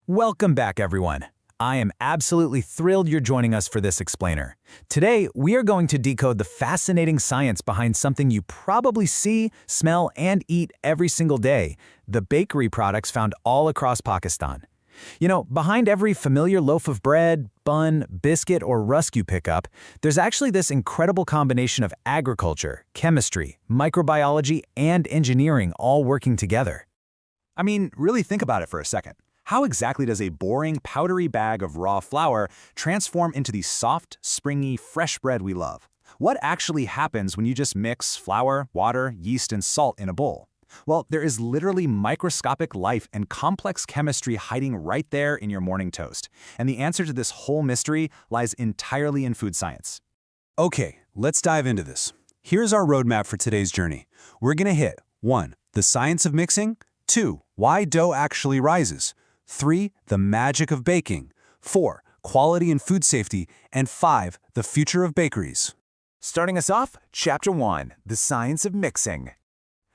Welcome back, everyone. I am absolutely thrilled you're joining us for this explainer. Today, we are going to decode the fascinating science behind something you probably see, smell, and eat every single day, the bakery products found all across Pakistan. You know, behind every familiar loaf of bread, bun, biscuit, or rusk you pick up, there's actually this incredible combination of agriculture, chemistry, microbiology, and engineering all working together. I mean, really think about it for a second. How exactly does a boring, powdery bag of raw flour transform into the soft, springy, fresh bread we love? What actually happens when you just mix flour, water, yeast, and salt in a bowl? Well, there is literally microscopic life and complex chemistry hiding right there in your morning toast. And the answer to this whole mystery lies entirely in food science. Okay, let's dive into this. Here's our roadmap for today's journey. We're going to hit 1. The science of mixing, 2. Why dough actually rises, 3. The magic of baking, 4. Quality and food safety, and 5. The future of bakeries. Starting us off, Chapter 1, The Science of Mixing.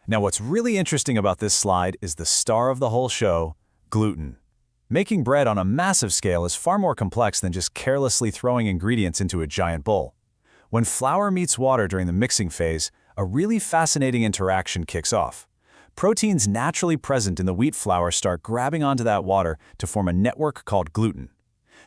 Now, what's really interesting about this slide is the star of the whole show, gluten. Making bread on a massive scale is far more complex than just carelessly throwing ingredients into a giant bowl. When flour meets water during the mixing phase, a really fascinating interaction kicks off. Proteins naturally present in the wheat flour start grabbing onto that water to form a network called gluten.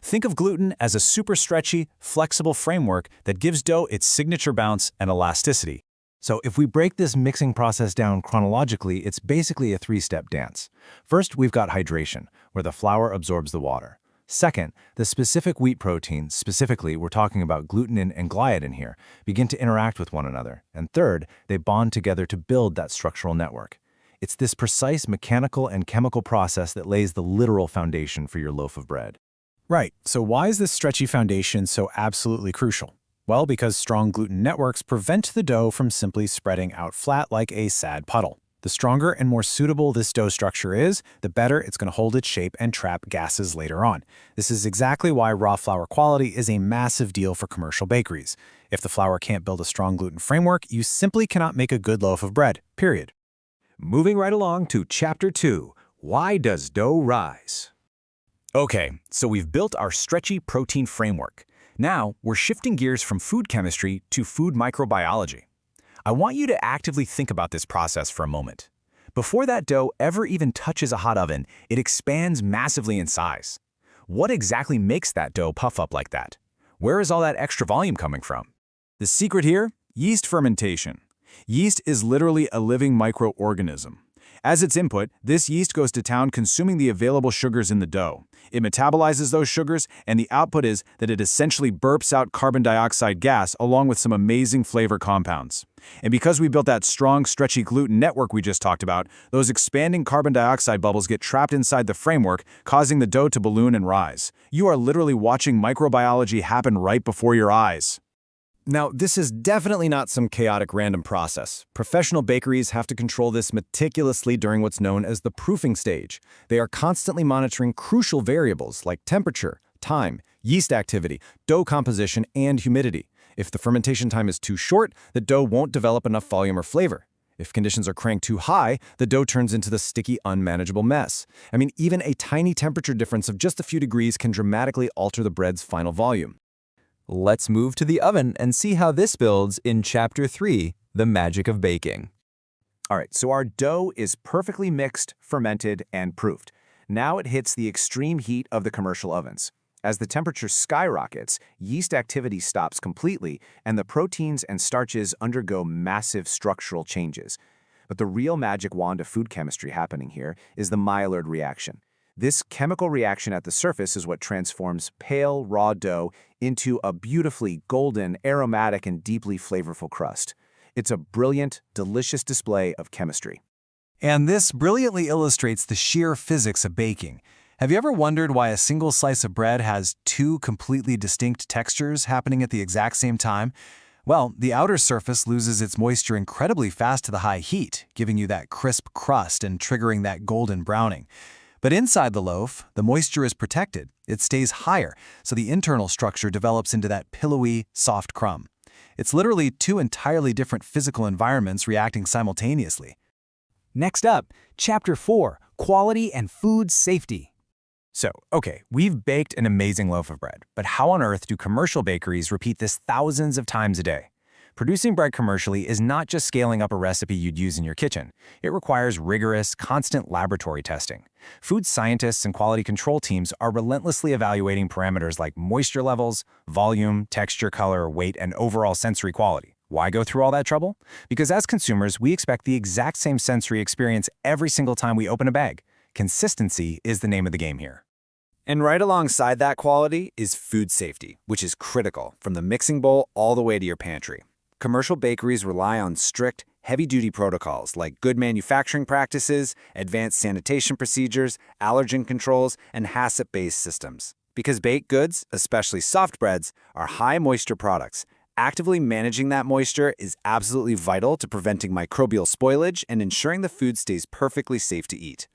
Think of gluten as a super stretchy, flexible framework that gives dough its signature bounce and elasticity. So if we break this mixing process down chronologically, it's basically a three-step dance. First, we've got hydration, where the flour absorbs the water. Second, the specific wheat proteins, specifically we're talking about glutenin and gliadin here, begin to interact with one another. And third, they bond together to build that structural network. It's this precise mechanical and chemical process that lays the literal foundation for your loaf of bread. Right, so why is this stretchy foundation so absolutely crucial? Well, because strong gluten networks prevent the dough from simply spreading out flat like a sad puddle. The stronger and more suitable this dough structure is, the better it's going to hold its shape and trap gases later on. This is exactly why raw flour quality is a massive deal for commercial bakeries. If the flour can't build a strong gluten framework, you simply cannot make a good loaf of bread, period. Moving right along to Chapter 2, Why Does Dough Rise? Okay, so we've built our stretchy protein framework. Now, we're shifting gears from food chemistry to food microbiology. I want you to actively think about this process for a moment. Before that dough ever even touches a hot oven, it expands massively in size. What exactly makes that dough puff up like that? Where is all that extra volume coming from? The secret here? Yeast fermentation. Yeast is literally a living microorganism. As its input, this yeast goes to town consuming the available sugars in the dough. It metabolizes those sugars, and the output is that it essentially burps out carbon dioxide gas along with some amazing flavor compounds. And because we built that strong, stretchy gluten network we just talked about, those expanding carbon dioxide bubbles get trapped inside the framework, causing the dough to balloon and rise. You are literally watching microbiology happen right before your eyes. Now, this is definitely not some chaotic random process. Professional bakeries have to control this meticulously during what's known as the proofing stage. They are constantly monitoring crucial variables like temperature, time, yeast activity, dough composition, and humidity. If the fermentation time is too short, the dough won't develop enough volume or flavor. If conditions are cranked too high, the dough turns into the sticky, unmanageable mess. I mean, even a tiny temperature difference of just a few degrees can dramatically alter the bread's final volume. Let's move to the oven and see how this builds in Chapter 3, The Magic of Baking. All right, so our dough is perfectly mixed, fermented, and proofed. Now it hits the extreme heat of the commercial ovens. As the temperature skyrockets, yeast activity stops completely, and the proteins and starches undergo massive structural changes. But the real magic wand of food chemistry happening here is the Maillard reaction. This chemical reaction at the surface is what transforms pale, raw dough into a beautifully golden, aromatic, and deeply flavorful crust. It's a brilliant, delicious display of chemistry. And this brilliantly illustrates the sheer physics of baking. Have you ever wondered why a single slice of bread has two completely distinct textures happening at the exact same time? Well, the outer surface loses its moisture incredibly fast to the high heat, giving you that crisp crust and triggering that golden browning. But inside the loaf, the moisture is protected. It stays higher, so the internal structure develops into that pillowy, soft crumb. It's literally two entirely different physical environments reacting simultaneously. Next up, Chapter 4, Quality and Food Safety. So, okay, we've baked an amazing loaf of bread, but how on earth do commercial bakeries repeat this thousands of times a day? Producing bread commercially is not just scaling up a recipe you'd use in your kitchen. It requires rigorous, constant laboratory testing. Food scientists and quality control teams are relentlessly evaluating parameters like moisture levels, volume, texture, color, weight, and overall sensory quality. Why go through all that trouble? Because as consumers, we expect the exact same sensory experience every single time we open a bag. Consistency is the name of the game here. And right alongside that quality is food safety, which is critical, from the mixing bowl all the way to your pantry. Commercial bakeries rely on strict, heavy-duty protocols like good manufacturing practices, advanced sanitation procedures, allergen controls, and HACCP-based systems. Because baked goods, especially soft breads, are high-moisture products, actively managing that moisture is absolutely vital to preventing microbial spoilage and ensuring the food stays perfectly safe to eat.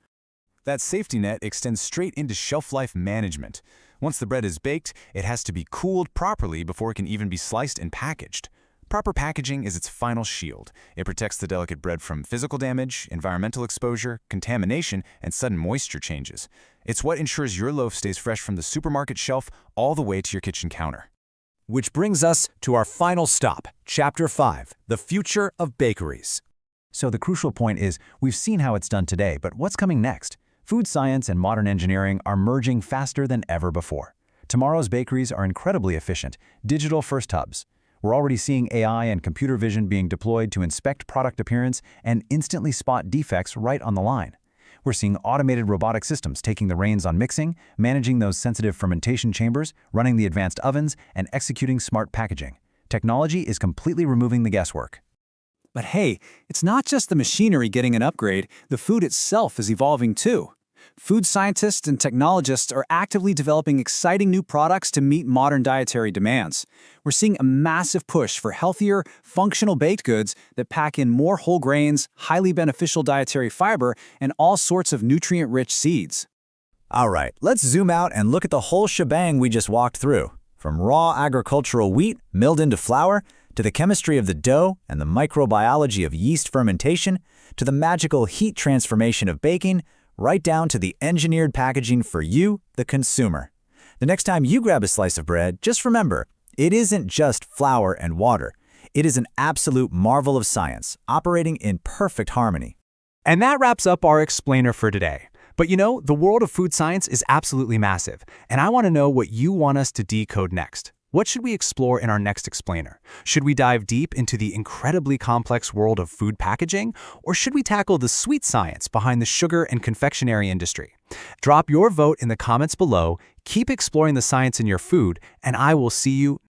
That safety net extends straight into shelf life management. Once the bread is baked, it has to be cooled properly before it can even be sliced and packaged. Proper packaging is its final shield. It protects the delicate bread from physical damage, environmental exposure, contamination, and sudden moisture changes. It's what ensures your loaf stays fresh from the supermarket shelf all the way to your kitchen counter. Which brings us to our final stop, Chapter 5, the future of bakeries. So the crucial point is, we've seen how it's done today, but what's coming next? Food science and modern engineering are merging faster than ever before. Tomorrow's bakeries are incredibly efficient, digital-first hubs. We're already seeing AI and computer vision being deployed to inspect product appearance and instantly spot defects right on the line. We're seeing automated robotic systems taking the reins on mixing, managing those sensitive fermentation chambers, running the advanced ovens, and executing smart packaging. Technology is completely removing the guesswork. But hey, it's not just the machinery getting an upgrade, the food itself is evolving too. Food scientists and technologists are actively developing exciting new products to meet modern dietary demands. We're seeing a massive push for healthier, functional baked goods that pack in more whole grains, highly beneficial dietary fiber, and all sorts of nutrient-rich seeds. All right, let's zoom out and look at the whole shebang we just walked through. From raw agricultural wheat milled into flour, to the chemistry of the dough and the microbiology of yeast fermentation, to the magical heat transformation of baking, right down to the engineered packaging for you, the consumer. The next time you grab a slice of bread, just remember, it isn't just flour and water. It is an absolute marvel of science, operating in perfect harmony. And that wraps up our explainer for today. But you know, the world of food science is absolutely massive, and I want to know what you want us to decode next. What should we explore in our next explainer? Should we dive deep into the incredibly complex world of food packaging, or should we tackle the sweet science behind the sugar and confectionery industry? Drop your vote in the comments below, keep exploring the science in your food, and I will see you